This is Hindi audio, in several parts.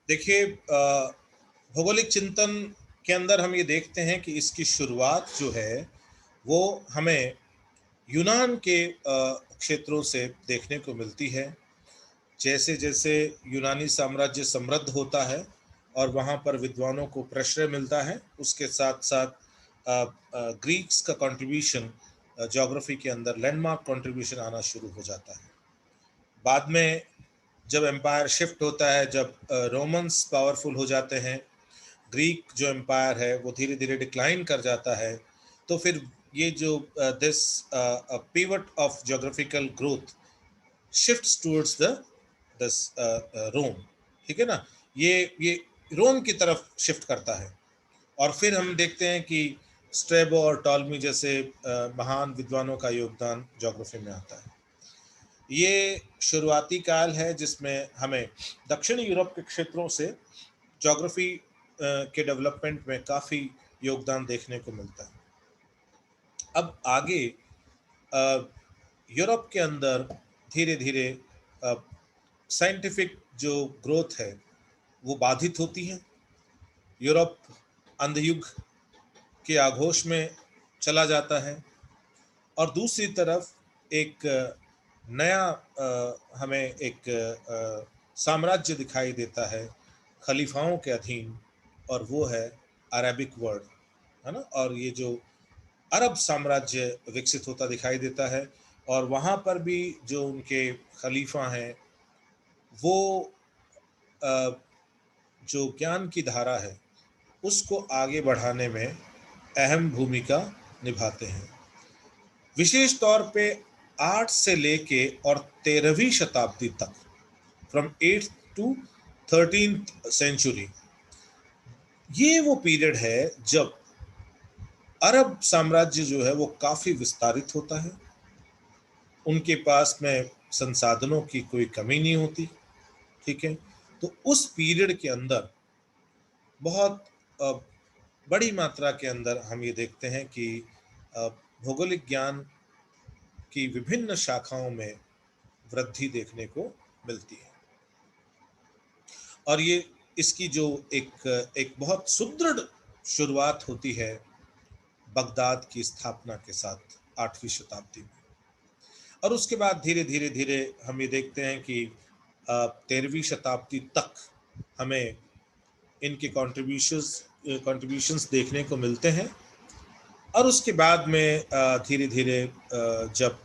देखिए, भौगोलिक चिंतन के अंदर हम ये देखते हैं कि इसकी शुरुआत जो है वो हमें यूनान के क्षेत्रों से देखने को मिलती है। जैसे जैसे यूनानी साम्राज्य समृद्ध होता है और वहाँ पर विद्वानों को प्रश्रय मिलता है, उसके साथ साथ ग्रीक्स का कंट्रीब्यूशन ज्योग्राफी के अंदर लैंडमार्क कंट्रीब्यूशन आना शुरू हो जाता है। बाद में जब एम्पायर शिफ्ट होता है, जब रोमन्स पावरफुल हो जाते हैं, ग्रीक जो एम्पायर है वो धीरे धीरे डिक्लाइन कर जाता है, तो फिर ये जो this pivot of geographical growth shifts towards the this Rome. ठीक है ना, ये रोम की तरफ शिफ्ट करता है। और फिर हम देखते हैं कि स्ट्रेबो और टॉलमी जैसे महान विद्वानों का योगदान ज्योग्राफी में आता है। ये शुरुआती काल है जिसमें हमें दक्षिणी यूरोप के क्षेत्रों से ज्योग्राफी के डेवलपमेंट में काफ़ी योगदान देखने को मिलता है। अब आगे यूरोप के अंदर धीरे धीरे साइंटिफिक जो ग्रोथ है वो बाधित होती है। यूरोप अंधयुग के आघोष में चला जाता है और दूसरी तरफ एक नया हमें एक साम्राज्य दिखाई देता है खलीफाओं के अधीन, और वो है अरबिक वर्ल्ड, है ना। और ये जो अरब साम्राज्य विकसित होता दिखाई देता है, और वहाँ पर भी जो उनके खलीफा हैं वो जो ज्ञान की धारा है उसको आगे बढ़ाने में अहम भूमिका निभाते हैं। विशेष तौर पे 8 से लेके और 13वीं शताब्दी तक, from 8th to 13th century, ये वो पीरियड है जब अरब साम्राज्य जो है वो काफ़ी विस्तारित होता है। उनके पास में संसाधनों की कोई कमी नहीं होती। ठीक है, तो उस पीरियड के अंदर बहुत बड़ी मात्रा के अंदर हम ये देखते हैं कि भौगोलिक ज्ञान की विभिन्न शाखाओं में वृद्धि देखने को मिलती है। और ये इसकी जो एक एक बहुत सुदृढ़ शुरुआत होती है बगदाद की स्थापना के साथ 8वीं शताब्दी में। और उसके बाद धीरे धीरे धीरे हम ये देखते हैं कि 13वीं शताब्दी तक हमें इनके कॉन्ट्रीब्यूशंस देखने को मिलते हैं। और उसके बाद में धीरे धीरे जब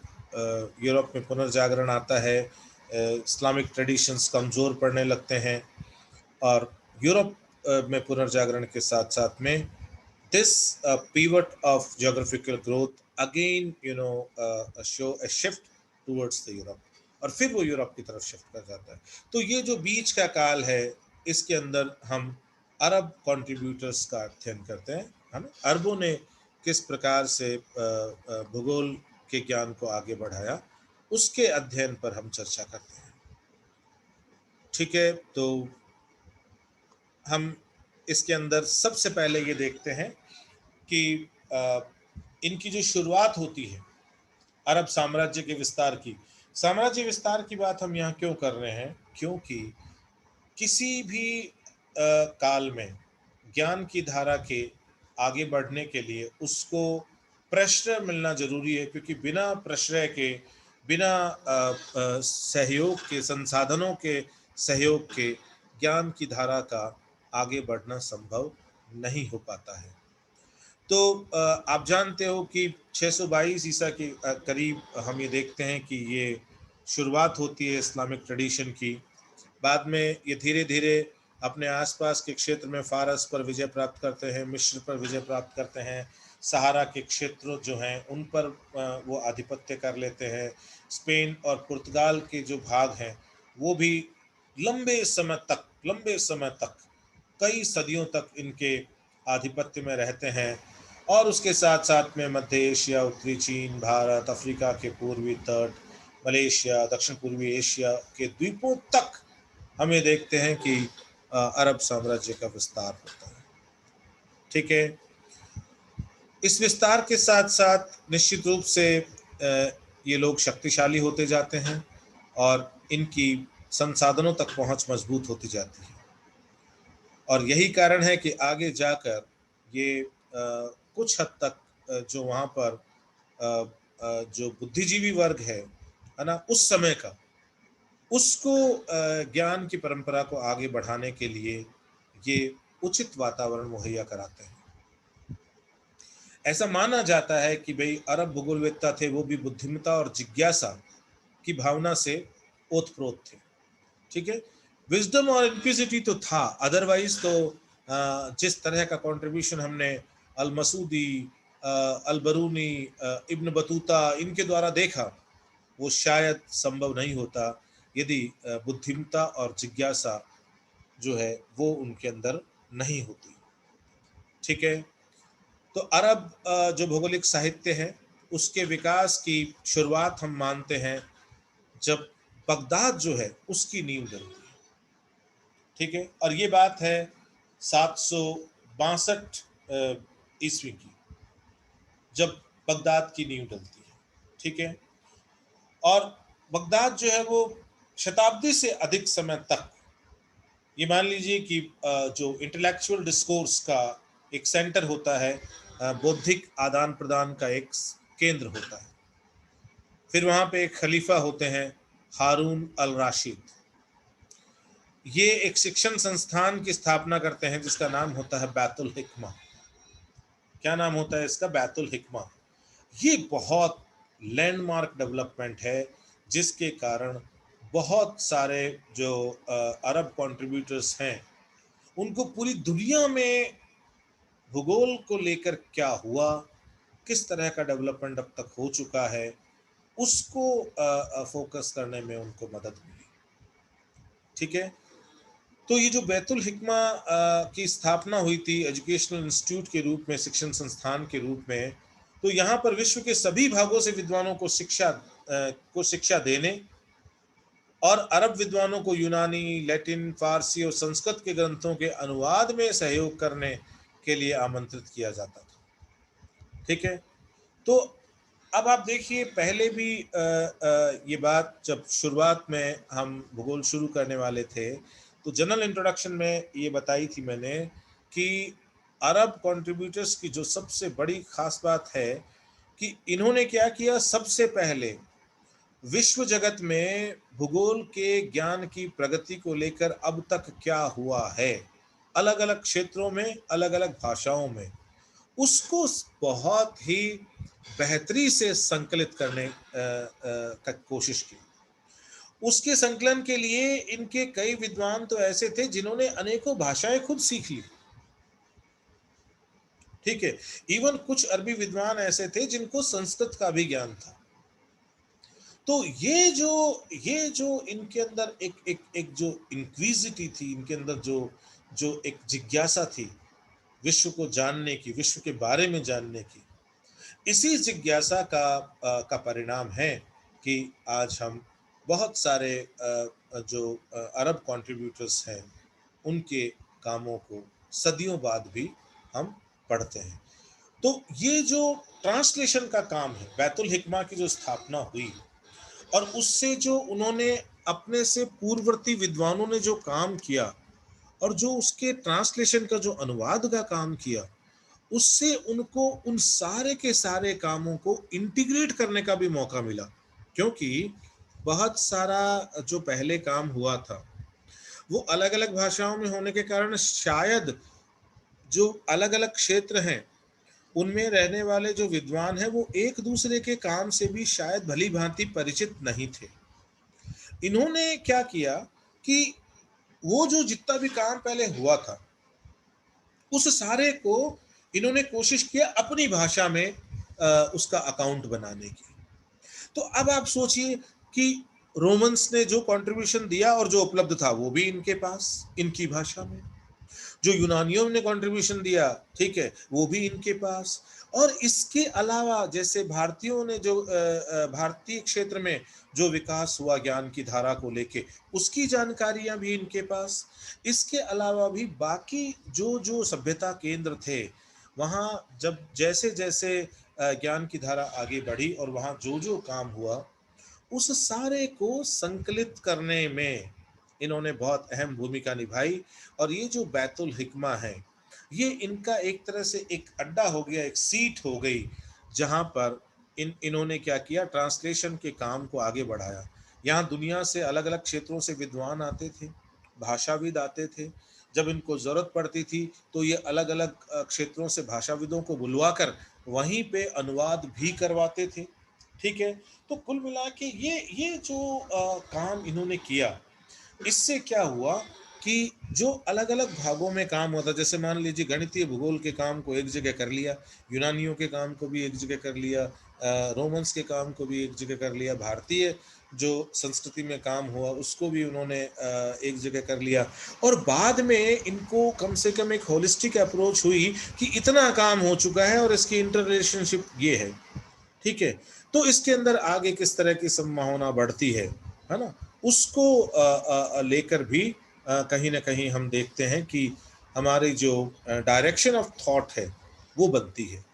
यूरोप में पुनर्जागरण आता है, इस्लामिक ट्रेडिशंस कमज़ोर पड़ने लगते हैं, और यूरोप में पुनर्जागरण के साथ साथ में this pivot of geographical growth again show a shift towards the Europe, और फिर वो यूरोप की तरफ शिफ्ट कर जाता है। तो ये जो बीच का काल है इसके अंदर हम अरब कंट्रीब्यूटर्स का अध्ययन करते हैं, है ना। अरबों ने किस प्रकार से भूगोल के ज्ञान को आगे बढ़ाया उसके अध्ययन पर हम चर्चा करते हैं। ठीक है, तो हम इसके अंदर सबसे पहले ये देखते हैं कि इनकी जो शुरुआत होती है अरब साम्राज्य के विस्तार की। साम्राज्य विस्तार की बात हम यहाँ क्यों कर रहे हैं, क्योंकि किसी भी काल में ज्ञान की धारा के आगे बढ़ने के लिए उसको प्रश्रय मिलना जरूरी है, क्योंकि बिना प्रश्रय के, बिना सहयोग के, संसाधनों के सहयोग के ज्ञान की धारा का आगे बढ़ना संभव नहीं हो पाता है। तो आप जानते हो कि 622 ईसा के करीब हम ये देखते हैं कि ये शुरुआत होती है इस्लामिक ट्रेडिशन की। बाद में ये धीरे धीरे अपने आसपास के क्षेत्र में फ़ारस पर विजय प्राप्त करते हैं, मिस्र पर विजय प्राप्त करते हैं, सहारा के क्षेत्र जो हैं उन पर वो आधिपत्य कर लेते हैं। स्पेन और पुर्तगाल के जो भाग हैं वो भी लंबे समय तक, कई सदियों तक इनके आधिपत्य में रहते हैं। और उसके साथ साथ में मध्य एशिया, उत्तरी चीन, भारत, अफ्रीका के पूर्वी तट, मलेशिया, दक्षिण पूर्वी एशिया के द्वीपों तक हम ये देखते हैं कि अरब साम्राज्य का विस्तार होता है। ठीक है, इस विस्तार के साथ साथ निश्चित रूप से ये लोग शक्तिशाली होते जाते हैं और इनकी संसाधनों तक पहुंच मजबूत होती जाती है। और यही कारण है कि आगे जाकर ये कुछ हद तक जो वहाँ पर जो बुद्धिजीवी वर्ग है ना, उस समय का, उसको ज्ञान की परंपरा को आगे बढ़ाने के लिए ये उचित वातावरण मुहैया कराते हैं। ऐसा माना जाता है कि भाई अरब भूगोलवेत्ता थे, वो भी बुद्धिमत्ता और जिज्ञासा की भावना से ओतप्रोत थे। ठीक है, विजडम और इंक्विजिटी तो था, अदरवाइज तो जिस तरह का कंट्रीब्यूशन हमने अल मसूदी, अल बरूनी, इब्न बतूता इनके द्वारा देखा, वो शायद संभव नहीं होता यदि बुद्धिमत्ता और जिज्ञासा जो है वो उनके अंदर नहीं होती। ठीक है, तो अरब जो भौगोलिक साहित्य है उसके विकास की शुरुआत हम मानते हैं जब बगदाद जो है उसकी नींव डलती है। ठीक है, और ये बात है 762 ईस्वी की, जब बगदाद की नींव डलती है। ठीक है, और बगदाद जो है वो शताब्दी से अधिक समय तक, ये मान लीजिए कि जो इंटेलेक्चुअल डिस्कोर्स का एक सेंटर होता है, बौद्धिक आदान प्रदान का एक केंद्र होता है। फिर वहाँ पे एक खलीफा होते हैं, हारून अल राशिद। ये एक शिक्षण संस्थान की स्थापना करते हैं जिसका नाम होता है बैतुल हिकमा। क्या नाम होता है इसका? बैतुल हिकमा। ये बहुत लैंडमार्क डेवलपमेंट है जिसके कारण बहुत सारे जो अरब कंट्रीब्यूटर्स हैं उनको पूरी दुनिया में भूगोल को लेकर क्या हुआ, किस तरह का डेवलपमेंट अब तक हो चुका है, उसको फोकस करने में उनको मदद मिली। ठीक है, तो ये जो बैतुल हिकमा की स्थापना हुई थी एजुकेशनल इंस्टीट्यूट के रूप में, शिक्षण संस्थान के रूप में, तो यहाँ पर विश्व के सभी भागों से विद्वानों को शिक्षा देने और अरब विद्वानों को यूनानी, लैटिन, फारसी और संस्कृत के ग्रंथों के अनुवाद में सहयोग करने के लिए आमंत्रित किया जाता था। ठीक है, तो अब आप देखिए, पहले भी ये बात जब शुरुआत में हम भूगोल शुरू करने वाले थे तो जनरल इंट्रोडक्शन में ये बताई थी मैंने कि अरब कंट्रीब्यूटर्स की जो सबसे बड़ी खास बात है कि इन्होंने क्या किया, सबसे पहले विश्व जगत में भूगोल के ज्ञान की प्रगति को लेकर अब तक क्या हुआ है, अलग अलग क्षेत्रों में, अलग अलग भाषाओं में, उसको बहुत ही बेहतरी से संकलित करने का कोशिश की। उसके संकलन के लिए इनके कई विद्वान तो ऐसे थे जिन्होंने अनेकों भाषाएं खुद सीख ली। ठीक है, इवन कुछ अरबी विद्वान ऐसे थे जिनको संस्कृत का भी ज्ञान था। तो ये जो इनके अंदर एक जो इंक्विजिटी थी, इनके अंदर जो एक जिज्ञासा थी विश्व को जानने की, विश्व के बारे में जानने की, इसी जिज्ञासा का परिणाम है कि आज हम बहुत सारे जो अरब कंट्रीब्यूटर्स हैं उनके कामों को सदियों बाद भी हम पढ़ते हैं। तो ये जो ट्रांसलेशन का काम है, बैतुल हिकमा की जो स्थापना हुई और उससे जो उन्होंने अपने से पूर्ववर्ती विद्वानों ने जो काम किया और जो उसके ट्रांसलेशन का जो अनुवाद का काम किया, उससे उनको उन सारे के सारे कामों को इंटीग्रेट करने का भी मौका मिला। क्योंकि बहुत सारा जो पहले काम हुआ था वो अलग अलग भाषाओं में होने के कारण शायद जो अलग अलग क्षेत्र हैं उनमें रहने वाले जो विद्वान हैं वो एक दूसरे के काम से भी शायद भली भांति परिचित नहीं थे। इन्होंने क्या किया कि वो जो जितना भी काम पहले हुआ था उस सारे को इन्होंने कोशिश किया अपनी भाषा में उसका अकाउंट बनाने की। तो अब आप सोचिए कि रोमन्स ने जो कंट्रीब्यूशन दिया और जो उपलब्ध था वो भी इनके पास, इनकी भाषा में, जो यूनानियों ने कंट्रीब्यूशन दिया, ठीक है, वो भी इनके पास, और इसके अलावा जैसे भारतीयों ने जो भारतीय क्षेत्र में जो विकास हुआ ज्ञान की धारा को लेके, उसकी जानकारियां भी इनके पास। इसके अलावा भी बाकी जो जो सभ्यता केंद्र थे वहाँ जब जैसे जैसे ज्ञान की धारा आगे बढ़ी और वहाँ जो जो काम हुआ उस सारे को संकलित करने में इन्होंने बहुत अहम भूमिका निभाई। और ये जो बैतुल हिकमा है, ये इनका एक तरह से एक अड्डा हो गया, एक सीट हो गई, जहाँ पर इन्होंने क्या किया, ट्रांसलेशन के काम को आगे बढ़ाया। यहाँ दुनिया से अलग अलग क्षेत्रों से विद्वान आते थे, भाषाविद आते थे। जब इनको ज़रूरत पड़ती थी तो ये अलग अलग क्षेत्रों से भाषाविदों को बुलवाकर वहीं पे अनुवाद भी करवाते थे। ठीक है। तो कुल मिला के ये जो काम इन्होंने किया, इससे क्या हुआ कि जो अलग अलग भागों में काम होता, जैसे मान लीजिए गणितीय भूगोल के काम को एक जगह कर लिया, यूनानियों के काम को भी एक जगह कर लिया, रोमन्स के काम को भी एक जगह कर लिया, भारतीय जो संस्कृति में काम हुआ उसको भी उन्होंने एक जगह कर लिया। और बाद में इनको कम से कम एक होलिस्टिक अप्रोच हुई कि इतना काम हो चुका है और इसकी इंटर रिलेशनशिप ये है। ठीक है। तो इसके अंदर आगे किस तरह की संभावना बढ़ती है ना, उसको लेकर भी कहीं ना कहीं हम देखते हैं कि हमारी जो डायरेक्शन ऑफ थॉट है वो बनती है।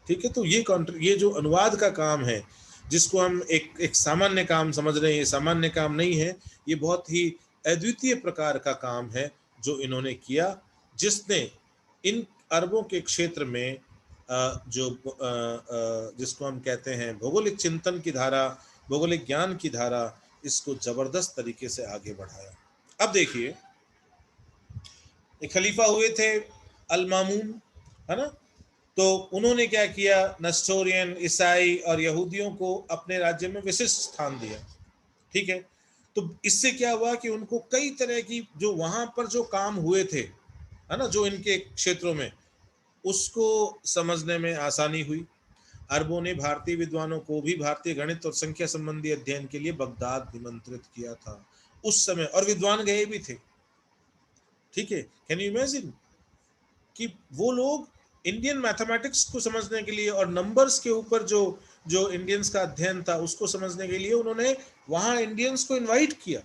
ठीक है। तो ये जो अनुवाद का काम है, जिसको हम एक सामान्य काम समझ रहे हैं, ये सामान्य काम नहीं है, ये बहुत ही अद्वितीय प्रकार का काम है जो इन्होंने किया, जिसने इन अरबों के क्षेत्र में जो जिसको हम कहते हैं भौगोलिक चिंतन की धारा, भौगोलिक ज्ञान की धारा, इसको जबरदस्त तरीके से आगे बढ़ाया। अब देखिए, एक खलीफा हुए थे अल मामून, है ना। तो उन्होंने क्या किया, नस्टोरियन, ईसाई और यहूदियों को अपने राज्य में विशिष्ट स्थान दिया। ठीक है। तो इससे क्या हुआ कि उनको कई तरह की जो वहां पर जो काम हुए थे, है ना, जो इनके क्षेत्रों में, उसको समझने में आसानी हुई। अरबों ने भारतीय विद्वानों को भी भारतीय गणित और संख्या संबंधी अध्ययन के लिए बगदाद निमंत्रित किया था उस समय, और विद्वान गए भी थे। ठीक है। कैन यू इमेजिन कि वो लोग इंडियन मैथमेटिक्स को समझने के लिए और नंबर्स के ऊपर जो जो इंडियंस का अध्ययन था उसको समझने के लिए उन्होंने वहां इंडियंस को इनवाइट किया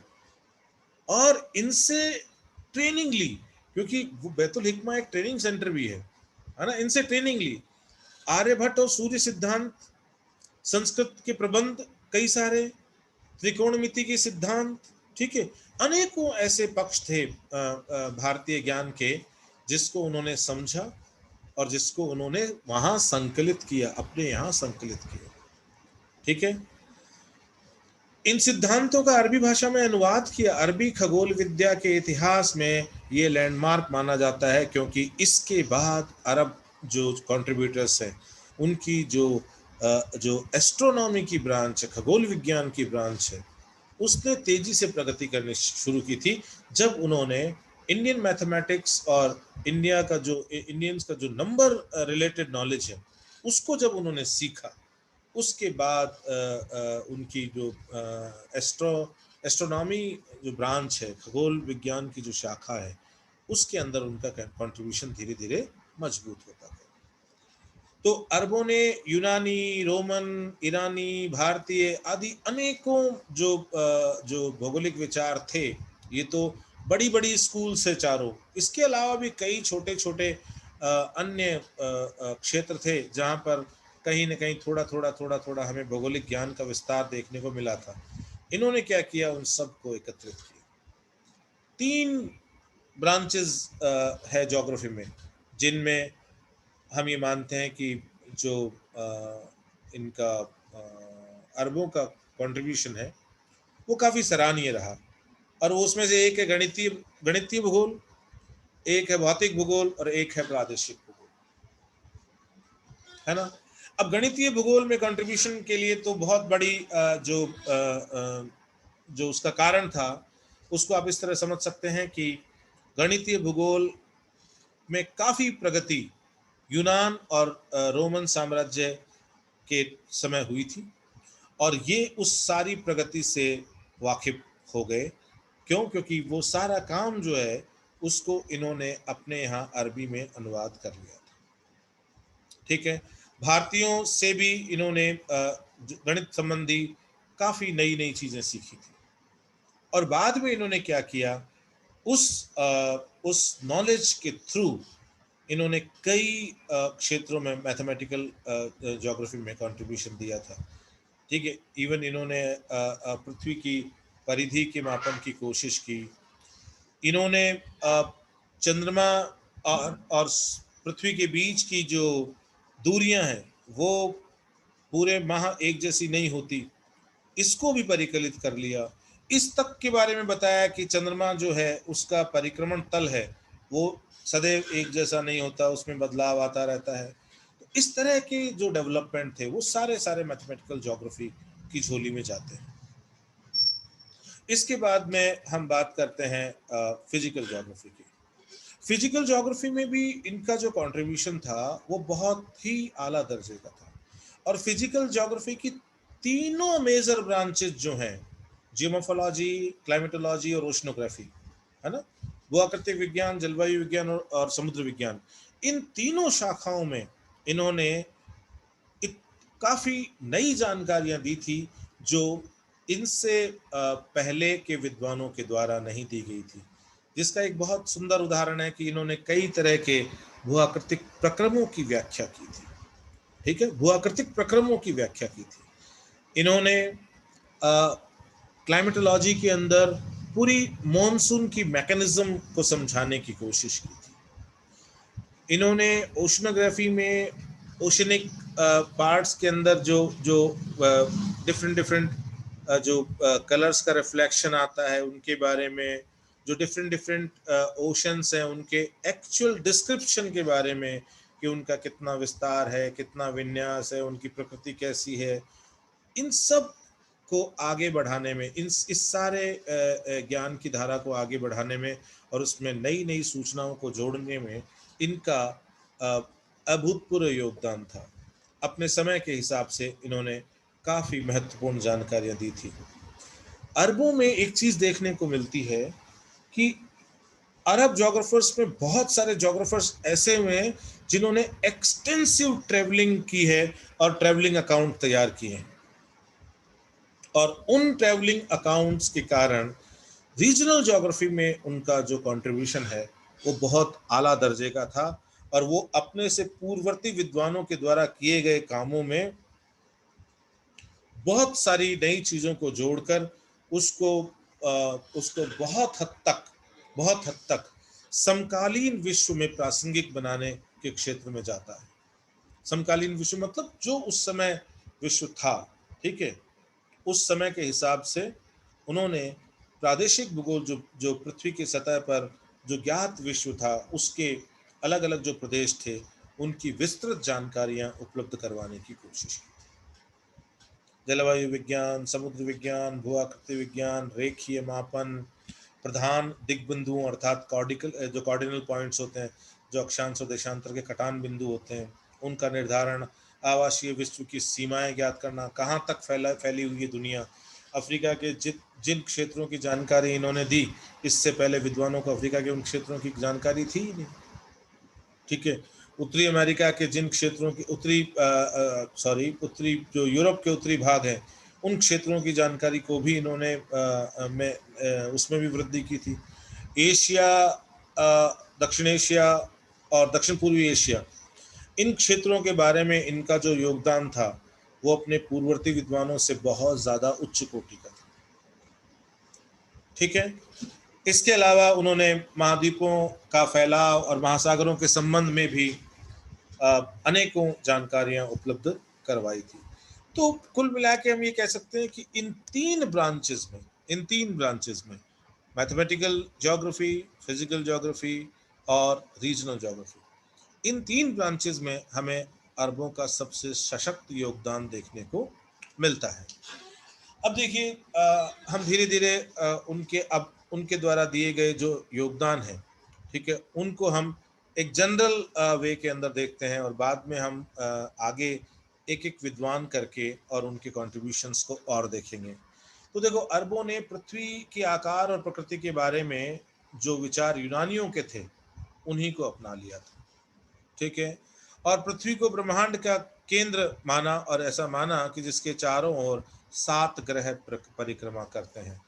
और इनसे ट्रेनिंग ली, क्योंकि वो बैतुल हिकमा एक ट्रेनिंग सेंटर भी है ना। इनसे ट्रेनिंग ली। आर्यभट्ट और सूर्य सिद्धांत, संस्कृत के प्रबंध कई सारे, त्रिकोणमिति के सिद्धांत, ठीक है, अनेकों ऐसे पक्ष थे भारतीय ज्ञान के, जिसको उन्होंने समझा और जिसको उन्होंने वहां संकलित किया, अपने यहां संकलित किया। ठीक है। इन सिद्धांतों का अरबी भाषा में अनुवाद किया। अरबी खगोल विद्या के इतिहास में ये लैंडमार्क माना जाता है, क्योंकि इसके बाद अरब जो कंट्रीब्यूटर्स हैं, उनकी जो एस्ट्रोनॉमी की ब्रांच है, खगोल विज्ञान की ब्रांच है, उसने तेजी से प्रगति करनी शुरू की थी, जब उन्होंने इंडियन मैथमेटिक्स और इंडियंस का जो नंबर रिलेटेड नॉलेज है उसको जब उन्होंने सीखा। उसके बाद उनकी जो एस्ट्रोनॉमी जो ब्रांच है, खगोल विज्ञान की जो शाखा है, उसके अंदर उनका कंट्रीब्यूशन धीरे धीरे मजबूत होता गया। तो अरबों ने यूनानी, रोमन, ईरानी, भारतीय आदि अनेकों जो भौगोलिक विचार थे, ये तो बड़ी बड़ी स्कूल से चारों, इसके अलावा भी कई छोटे छोटे अन्य क्षेत्र थे जहाँ पर कहीं न कहीं थोड़ा थोड़ा हमें भौगोलिक ज्ञान का विस्तार देखने को मिला था। इन्होंने क्या किया, उन सबको एकत्रित किया। 3 ब्रांचेस है ज्योग्राफी में, जिनमें हम ये मानते हैं कि जो इनका अरबों का कंट्रीब्यूशन है वो काफ़ी सराहनीय रहा। और वो उसमें से एक है गणितीय भूगोल, एक है भौतिक भूगोल और एक है प्रादेशिक भूगोल, है ना। अब गणितीय भूगोल में कंट्रीब्यूशन के लिए तो बहुत बड़ी जो उसका कारण था, उसको आप इस तरह समझ सकते हैं कि गणितीय भूगोल में काफ़ी प्रगति यूनान और रोमन साम्राज्य के समय हुई थी, और ये उस सारी प्रगति से वाकिफ हो गए। क्यों? क्योंकि वो सारा काम जो है उसको इन्होंने अपने यहाँ अरबी में अनुवाद कर लिया था। ठीक है। भारतीयों से भी इन्होंने गणित संबंधी काफ़ी नई नई चीज़ें सीखी थी। और बाद में इन्होंने क्या किया, उस नॉलेज के थ्रू इन्होंने कई क्षेत्रों में मैथमेटिकल ज्योग्राफी में कंट्रीब्यूशन दिया था। ठीक है। इवन इन्होंने पृथ्वी की परिधि के मापन की कोशिश की, इन्होंने चंद्रमा और पृथ्वी के बीच की जो दूरियां हैं वो पूरे माह एक जैसी नहीं होती, इसको भी परिकलित कर लिया। इस तक के बारे में बताया कि चंद्रमा जो है उसका परिक्रमण तल है वो सदैव एक जैसा नहीं होता, उसमें बदलाव आता रहता है। तो इस तरह के जो डेवलपमेंट थे वो सारे सारे मैथमेटिकल ज्योग्राफी की झोली में जाते हैं। इसके बाद में हम बात करते हैं फिजिकल ज्योग्राफी की। फिजिकल ज्योग्राफी में भी इनका जो कंट्रीब्यूशन था वो बहुत ही आला दर्जे का था। और फिजिकल ज्योग्राफी की तीनों मेजर ब्रांचेस जो हैं, जियोमोर्फोलॉजी, क्लाइमेटोलॉजी और ओशनोग्राफी, है ना, भूआकृतिक विज्ञान, जलवायु विज्ञान और समुद्र विज्ञान, इन तीनों शाखाओं में इन्होंने काफी नई जानकारियां दी थी जो इनसे पहले के विद्वानों के द्वारा नहीं दी गई थी। जिसका एक बहुत सुंदर उदाहरण है कि इन्होंने कई तरह के भूआकृतिक प्रक्रमों की व्याख्या की थी। ठीक है, भूआकृतिक प्रक्रमों की व्याख्या की थी इन्होंने। क्लाइमेटोलॉजी के अंदर पूरी मॉनसून की मैकेनिज्म को समझाने की कोशिश की थी। इन्होंने ओशनोग्राफी में ओशनिक पार्ट्स के अंदर जो जो डिफरेंट डिफरेंट जो कलर्स का रिफ्लेक्शन आता है उनके बारे में, जो डिफरेंट डिफरेंट ओशंस हैं उनके एक्चुअल डिस्क्रिप्शन के बारे में कि उनका कितना विस्तार है, कितना विन्यास है, उनकी प्रकृति कैसी है, इन सब को आगे बढ़ाने में, इस सारे ज्ञान की धारा को आगे बढ़ाने में और उसमें नई नई सूचनाओं को जोड़ने में इनका अभूतपूर्व योगदान था। अपने समय के हिसाब से इन्होंने काफ़ी महत्वपूर्ण जानकारियां दी थी। अरबों में एक चीज़ देखने को मिलती है कि अरब जोग्राफर्स में बहुत सारे जोग्राफर्स ऐसे हुए हैं जिन्होंने एक्सटेंसिव ट्रेवलिंग की है और ट्रेवलिंग अकाउंट तैयार किए हैं। और उन ट्रेवलिंग अकाउंट्स के कारण रीजनल ज्योग्राफी में उनका जो कंट्रीब्यूशन है वो बहुत आला दर्जे का था। और वो अपने से पूर्ववर्ती विद्वानों के द्वारा किए गए कामों में बहुत सारी नई चीज़ों को जोड़कर उसको बहुत हद तक समकालीन विश्व में प्रासंगिक बनाने के क्षेत्र में जाता है। समकालीन विश्व मतलब जो उस समय विश्व था, ठीक है, उस समय के हिसाब से उन्होंने प्रादेशिक भूगोल जो पृथ्वी की सतह पर जो ज्ञात विश्व था उसके अलग अलग जो प्रदेश थे उनकी विस्तृत जानकारियां उपलब्ध करवाने की कोशिश की। जलवायु विज्ञान, समुद्र विज्ञान, भूआकृति विज्ञान, रेखीय मापन, प्रधान दिग्बिंदुओं अर्थात जो कार्डिनल पॉइंट्स होते हैं, जो अक्षांश और देशांतर के कटान बिंदु होते हैं, उनका निर्धारण, आवासीय विश्व की सीमाएं ज्ञात करना, कहाँ तक फैली हुई है दुनिया, अफ्रीका के जिन क्षेत्रों की जानकारी इन्होंने दी, इससे पहले विद्वानों को अफ्रीका के उन क्षेत्रों की जानकारी थी ही नहीं। ठीक है, उत्तरी अमेरिका के जिन क्षेत्रों की उत्तरी जो यूरोप के उत्तरी भाग है उन क्षेत्रों की जानकारी को भी इन्होंने उसमें भी वृद्धि की थी। एशिया, दक्षिण एशिया और दक्षिण पूर्वी एशिया, इन क्षेत्रों के बारे में इनका जो योगदान था वो अपने पूर्ववर्ती विद्वानों से बहुत ज़्यादा उच्च कोटि का था। ठीक है, इसके अलावा उन्होंने महाद्वीपों का फैलाव और महासागरों के संबंध में भी अनेकों जानकारियां उपलब्ध करवाई थी। तो कुल मिला के हम ये कह सकते हैं कि इन तीन ब्रांचेस में मैथमेटिकल ज्योग्राफी, फिजिकल ज्योग्राफी और रीजनल ज्योग्राफी, इन तीन ब्रांचेस में हमें अरबों का सबसे सशक्त योगदान देखने को मिलता है। अब देखिए, हम धीरे धीरे उनके द्वारा दिए गए जो योगदान है, ठीक है, उनको हम एक जनरल वे के अंदर देखते हैं और बाद में हम आगे एक एक विद्वान करके और उनके कॉन्ट्रीब्यूशंस को और देखेंगे। तो देखो, अरबों ने पृथ्वी के आकार और प्रकृति के बारे में जो विचार यूनानियों के थे उन्हीं को अपना लिया था। ठीक है, और पृथ्वी को ब्रह्मांड का केंद्र माना और ऐसा माना कि जिसके चारों ओर 7 ग्रह परिक्रमा करते हैं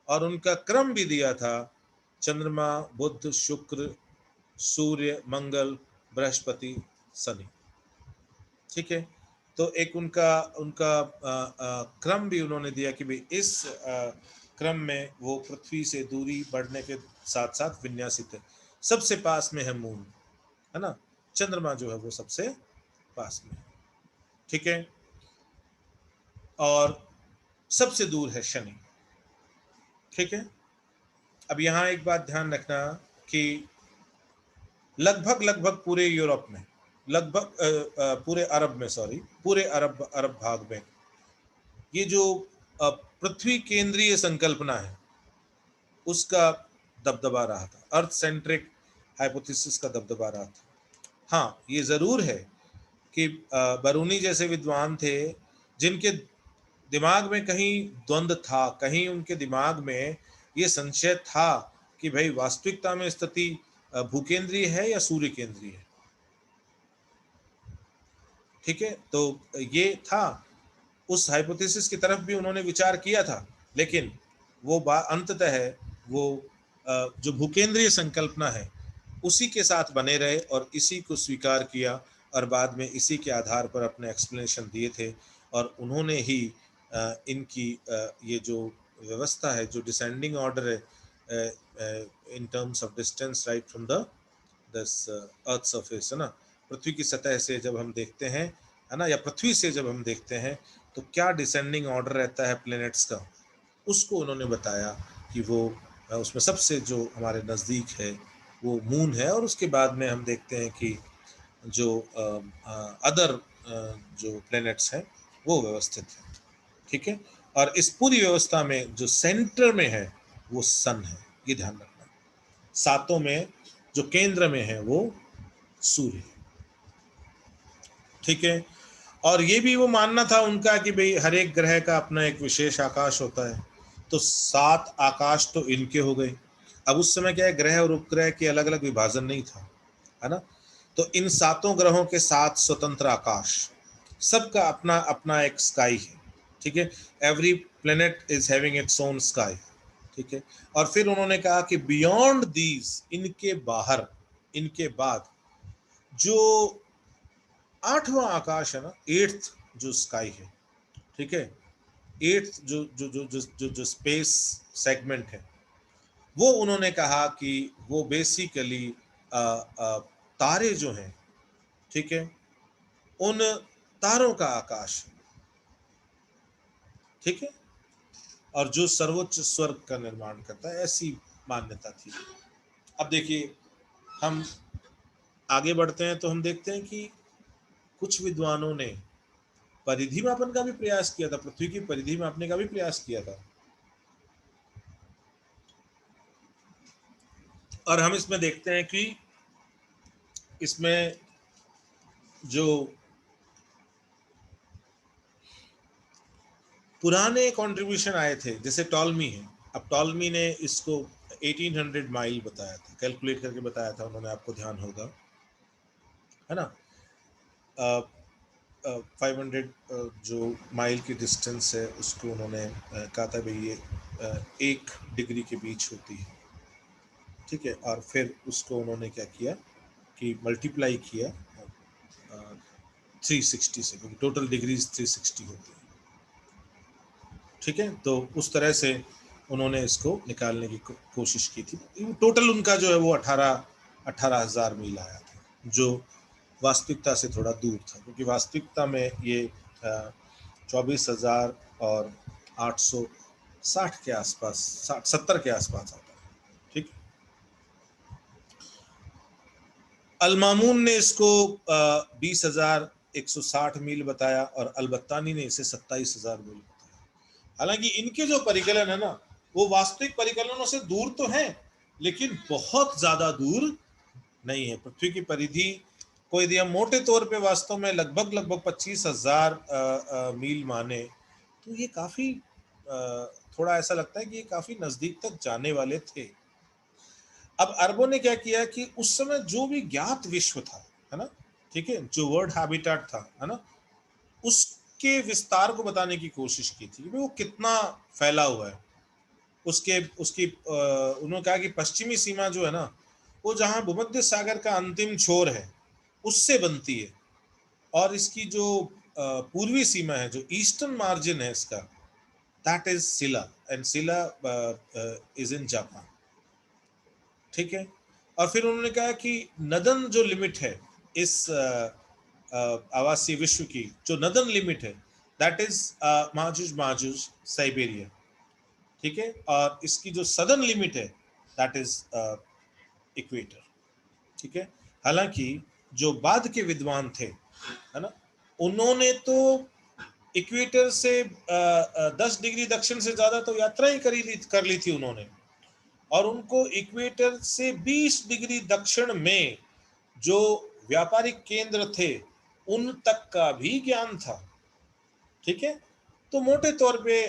और उनका क्रम भी दिया था: चंद्रमा, बुध, शुक्र, सूर्य, मंगल, बृहस्पति, शनि। ठीक है, तो एक उनका उनका क्रम भी उन्होंने दिया कि भाई इस क्रम में वो पृथ्वी से दूरी बढ़ने के साथ साथ विन्यासित है। सबसे पास में है मून, है ना, चंद्रमा जो है वो सबसे पास में है, ठीक है, और सबसे दूर है शनि, ठीक है। अब यहां एक बात ध्यान रखना कि लगभग लगभग पूरे यूरोप में, लगभग पूरे अरब में, सॉरी, पूरे अरब अरब भाग में ये जो पृथ्वी केंद्रीय संकल्पना है उसका दबदबा रहा था, अर्थ सेंट्रिक हाइपोथेसिस का दबदबा रहा था। हाँ, ये जरूर है कि बरूनी जैसे विद्वान थे जिनके दिमाग में कहीं द्वंद्व था, कहीं उनके दिमाग में ये संशय था कि भाई वास्तविकता में स्थिति भूकेंद्रीय है या सूर्य केंद्रीय है, ठीक है। तो ये था, उस हाइपोथेसिस की तरफ भी उन्होंने विचार किया था, लेकिन वो अंततः है वो जो भूकेंद्रीय संकल्पना है उसी के साथ बने रहे और इसी को स्वीकार किया और बाद में इसी के आधार पर अपने एक्सप्लेनेशन दिए थे। और उन्होंने ही इनकी ये जो व्यवस्था है, जो डिसेंडिंग ऑर्डर है in terms of distance right from the this earth surface, है ना, पृथ्वी की सतह से जब हम देखते हैं, है ना, या पृथ्वी से जब हम देखते हैं तो क्या डिसेंडिंग ऑर्डर रहता है प्लैनेट्स का, उसको उन्होंने बताया कि वो उसमें सबसे जो हमारे नज़दीक है वो मून है, और उसके बाद में हम देखते हैं कि जो अदर जो प्लैनेट्स हैं वो व्यवस्थित हैं, ठीक है। और इस पूरी व्यवस्था में जो सेंटर में है वो सन है, ये ध्यान रखना। सातों में जो केंद्र में है वो सूर्य है, ठीक है। और ये भी वो मानना था उनका कि भाई हर एक ग्रह का अपना एक विशेष आकाश होता है, तो 7 आकाश तो इनके हो गए। अब उस समय क्या है, ग्रह और उपग्रह के अलग अलग विभाजन नहीं था, है ना। तो इन 7 ग्रहों के 7 स्वतंत्र आकाश, सबका अपना अपना एक स्काई है, ठीक है। Every planet is having its own sky, ठीक है। और फिर उन्होंने कहा कि बियॉन्ड दीज, इनके बाहर, इनके बाद जो 8वां आकाश है ना, 8th जो स्काई है, ठीक है, 8th जो जो जो जो जो, जो स्पेस सेगमेंट है, वो उन्होंने कहा कि वो बेसिकली तारे जो हैं, ठीक है, उन तारों का आकाश, ठीक है, और जो सर्वोच्च स्वर्ग का निर्माण करता है, ऐसी मान्यता थी। अब देखिए, हम आगे बढ़ते हैं तो हम देखते हैं कि कुछ विद्वानों ने परिधि मापन का भी प्रयास किया था, पृथ्वी की परिधि मापने का भी प्रयास किया था। और हम इसमें देखते हैं कि इसमें जो पुराने कंट्रीब्यूशन आए थे, जैसे टॉलमी है, अब टॉलमी ने इसको 1800 माइल बताया था, कैलकुलेट करके बताया था उन्होंने, आपको ध्यान होगा, है ना। 500 जो माइल की डिस्टेंस है उसको उन्होंने कहा था भाई ये 1 डिग्री के बीच होती है, ठीक है। और फिर उसको उन्होंने क्या किया कि मल्टीप्लाई किया 360 से, क्योंकि टोटल डिग्रीज 360 होती है, ठीक है। तो उस तरह से उन्होंने इसको निकालने की कोशिश की थी। टोटल उनका जो है वो 18,000 मील आया था, जो वास्तविकता से थोड़ा दूर था, क्योंकि वास्तविकता में ये 24,000 और 860 के आसपास, 70 के आसपास आता है, ठीक। अलमामून ने इसको 20,160 मील बताया और अलबत्तानी ने इसे 27,000 मील बताया। हालांकि इनके जो परिकलन है ना, वो वास्तविक परिकलनों से दूर तो हैं, लेकिन बहुत ज्यादा दूर नहीं है। पृथ्वी की परिधि को यदि हम मोटे तौर पे वास्तव में लगभग लगभग 25,000 मील माने, तो ये काफी थोड़ा ऐसा लगता है कि ये काफी नजदीक तक जाने वाले थे। अब अरबों ने क्या किया कि उस समय जो भी ज्ञात विश्व था, है ना, ठीक है, जो वर्ल्ड हैबिटेट था, है ना, उसके विस्तार को बताने की कोशिश की थी कि वो कितना फैला हुआ है। उसके उसकी उन्होंने कहा कि पश्चिमी सीमा जो है ना, वो जहां भूमध्य सागर का अंतिम छोर है उससे बनती है, और इसकी जो पूर्वी सीमा है, जो ईस्टर्न मार्जिन है इसका, दैट इज सिला, एंड सिला इज इन जापान, ठीक है। और फिर उन्होंने कहा कि नदन जो लिमिट है इस आवासीय विश्व की, जो नदन लिमिट है, दैट इज माजुज माजुज साइबेरिया। ठीक है। और इसकी जो सदर्न लिमिट है दैट इज इक्वेटर। ठीक है। हालांकि जो बाद के विद्वान थे, है ना, उन्होंने तो इक्वेटर से 10 डिग्री दक्षिण से ज्यादा तो यात्रा ही कर ली थी उन्होंने, और उनको इक्वेटर से 20 डिग्री दक्षिण में जो व्यापारिक केंद्र थे उन तक का भी ज्ञान था। ठीक है। तो मोटे तौर पे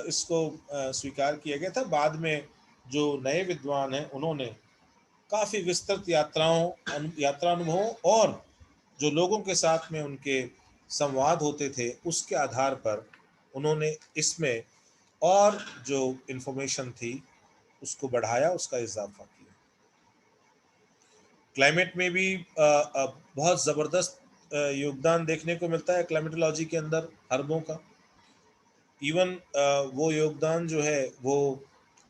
इसको स्वीकार किया गया था। बाद में जो नए विद्वान हैं उन्होंने काफी विस्तृत यात्रा अनुभवों और जो लोगों के साथ में उनके संवाद होते थे उसके आधार पर उन्होंने इसमें और जो इंफॉर्मेशन थी उसको बढ़ाया, उसका इजाफा किया। क्लाइमेट में भी बहुत ज़बरदस्त योगदान देखने को मिलता है क्लाइमेटोलॉजी के अंदर अरबों का। इवन वो योगदान जो है वो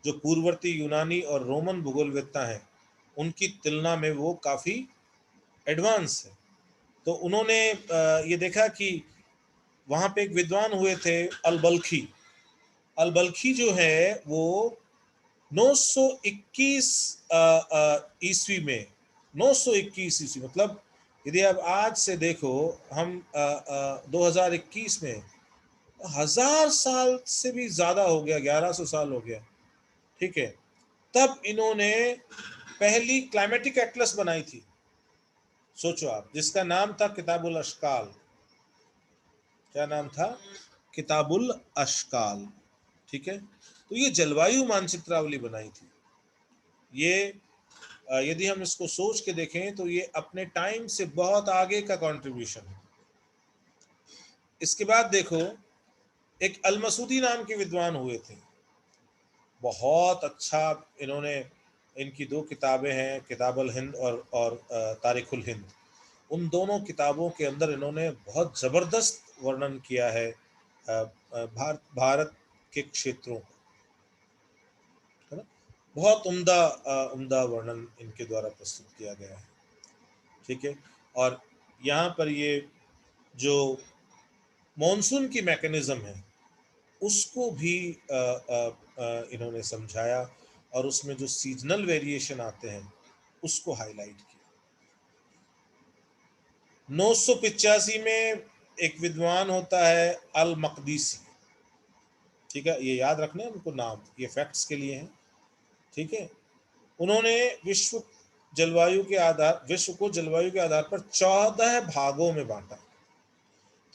जो पूर्ववर्ती यूनानी और रोमन भूगोलवेत्ता हैं उनकी तुलना में वो काफ़ी एडवांस है। तो उन्होंने ये देखा कि वहाँ पे एक विद्वान हुए थे अल बल्खी जो है वो 921 ईस्वी में, 921 ईस्वी मतलब यदि आप आज से देखो, हम 2021 में 1000 साल से भी ज्यादा हो गया, 1100 साल हो गया। ठीक है। तब इन्होंने पहली क्लाइमेटिक एटलस बनाई थी, सोचो आप, जिसका नाम था किताबुल अशकाल। क्या नाम था? किताबुल अशकाल। ठीक है। तो ये जलवायु मानचित्रावली बनाई थी। ये यदि हम इसको सोच के देखें तो ये अपने टाइम से बहुत आगे का कंट्रीब्यूशन है। इसके बाद देखो, एक अलमसूदी नाम के विद्वान हुए थे, बहुत अच्छा इन्होंने, इनकी 2 किताबें हैं, किताबुल हिंद और तारिखुल हिंद। उन दोनों किताबों के अंदर इन्होंने बहुत ज़बरदस्त वर्णन किया है भारत के क्षेत्रों का, है ना। बहुत उम्दा उम्दा वर्णन इनके द्वारा प्रस्तुत किया गया है। ठीक है। और यहाँ पर ये जो मॉनसून की मैकेनिज्म है उसको भी इन्होंने समझाया, और उसमें जो सीजनल वेरिएशन आते हैं उसको हाईलाइट किया। 985 में एक विद्वान होता है अल मकदीसी। ठीक है, ये याद रखना है उनको नाम, ये फैक्ट्स के लिए हैं। ठीक है। उन्होंने विश्व को जलवायु के आधार पर 14 भागों में बांटा।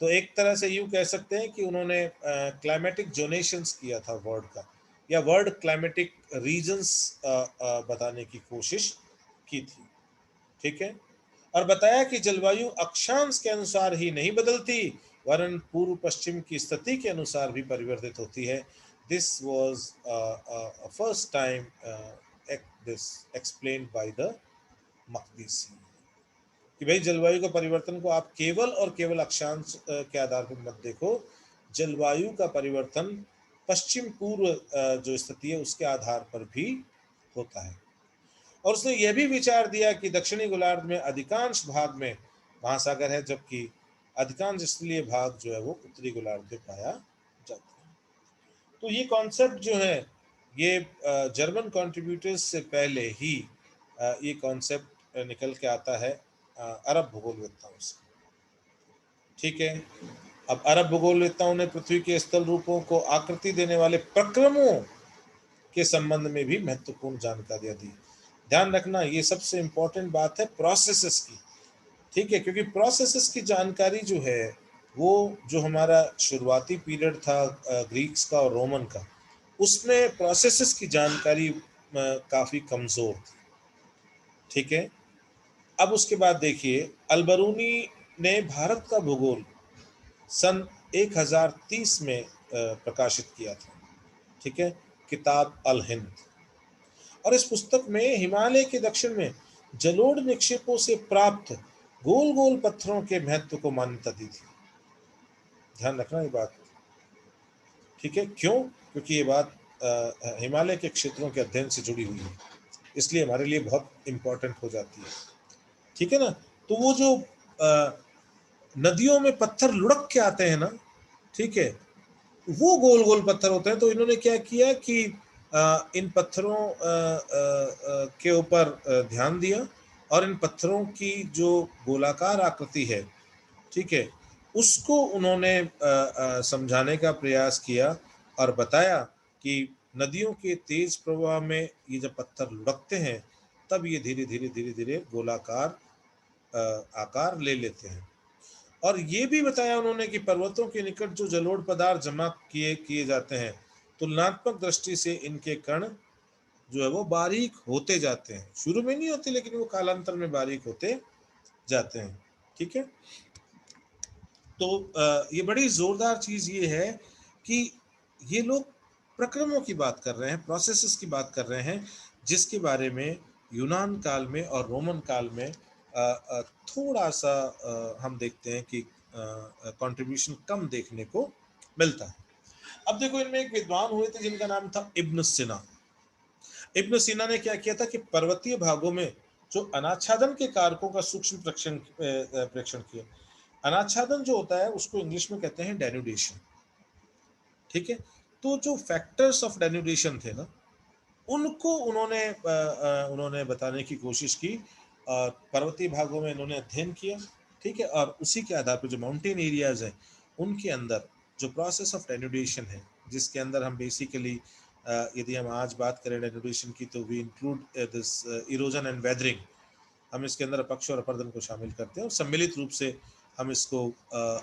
तो एक तरह से यूं कह सकते हैं कि उन्होंने क्लाइमेटिक जोनेशंस किया था वर्ल्ड का, या वर्ल्ड क्लाइमेटिक रीजन्स बताने की कोशिश की थी। ठीक है। और बताया कि जलवायु अक्षांश के अनुसार ही नहीं बदलती, वरन पूर्व पश्चिम की स्थिति के अनुसार भी परिवर्तित होती है। This was first time this explained by the Maqdisi, कि भाई जलवायु का परिवर्तन को आप केवल और केवल अक्षांश के आधार पर मत देखो। जलवायु का परिवर्तन पश्चिम पूर्व जो स्थिति है उसके आधार पर भी होता है। और उसने यह भी विचार दिया कि दक्षिणी गोलार्ध में अधिकांश भाग में महासागर है, जबकि अधिकांश स्थलीय भाग जो है वो उत्तरी गोलार्ध में पाया जाता है। तो ये कॉन्सेप्ट जो है ये जर्मन कॉन्ट्रीब्यूटर्स से पहले ही ये कॉन्सेप्ट निकल के आता है अरब भूगोलवेत्ताओं से। ठीक है। अब अरब भूगोलवेत्ताओं ने पृथ्वी के स्थल रूपों को आकृति देने वाले प्रक्रमों के संबंध में भी महत्वपूर्ण जानकारियां दी। ध्यान रखना, ये सबसे इंपॉर्टेंट बात है प्रोसेसेस की। ठीक है। क्योंकि प्रोसेसेस की जानकारी जो है वो जो हमारा शुरुआती पीरियड था ग्रीक्स का और रोमन का, उसमें प्रोसेसेस की जानकारी काफ़ी कमज़ोर थी। ठीक है। अब उसके बाद देखिए, अलबरूनी ने भारत का भूगोल सन 1030 में प्रकाशित किया था। ठीक है, किताब अल हिंद। और इस पुस्तक में हिमालय के दक्षिण में जलोढ़ निक्षेपों से प्राप्त गोल गोल पत्थरों के महत्व को मान्यता दी थी। ध्यान रखना ये बात। ठीक है। क्यों? क्योंकि ये बात हिमालय के क्षेत्रों के अध्ययन से जुड़ी हुई है। इसलिए हमारे लिए बहुत इंपॉर्टेंट हो जाती है, ठीक है ना। तो वो जो नदियों में पत्थर लुढ़क के आते हैं ना, ठीक है, वो गोल गोल पत्थर होते हैं। तो इन्होंने क्या किया कि इन पत्थरों के ऊपर ध्यान दिया, और इन पत्थरों की जो गोलाकार आकृति है, ठीक है, उसको उन्होंने समझाने का प्रयास किया और बताया कि नदियों के तेज प्रवाह में ये जब पत्थर लुढ़कते हैं तब ये धीरे धीरे धीरे धीरे गोलाकार आकार ले लेते हैं। और ये भी बताया उन्होंने कि पर्वतों के निकट जो जलोढ़ पदार्थ जमा किए किए जाते हैं, तुलनात्मक दृष्टि से इनके कण जो है वो बारीक होते जाते हैं। शुरू में नहीं होते, लेकिन वो कालांतर में बारीक होते जाते हैं, ठीक है। तो ये बड़ी जोरदार चीज ये है कि ये लोग प्रक्रमों की बात कर रहे हैं, प्रोसेसेस की बात कर रहे हैं, जिसके बारे में यूनान काल में और रोमन काल में थोड़ा सा हम देखते हैं कि कंट्रीब्यूशन कम देखने को मिलता है। अब देखो, इनमें एक विद्वान हुए थे जिनका नाम था इब्न सीना। इब्न सीना ने क्या किया था कि पर्वतीय भागों में जो अनाच्छादन के कारकों का सूक्ष्म प्रेक्षण किया। अनाच्छादन जो होता है उसको इंग्लिश में कहते हैं डेनुडेशन, ठीक है। तो जो फैक्टर्स ऑफ डेनुडेशन थे ना, उनको उन्होंने बताने की कोशिश की, और पर्वतीय भागों में इन्होंने अध्ययन किया, ठीक है। और उसी के आधार पर जो माउंटेन एरियाज हैं उनके अंदर जो प्रोसेस ऑफ डेनुडेशन है, जिसके अंदर हम बेसिकली यदि हम आज बात करें डेनुडेशन की, तो we include this erosion and weathering. हम इसके अंदर अपक्ष और अपर्दन को शामिल करते हैं, और सम्मिलित रूप से हम इसको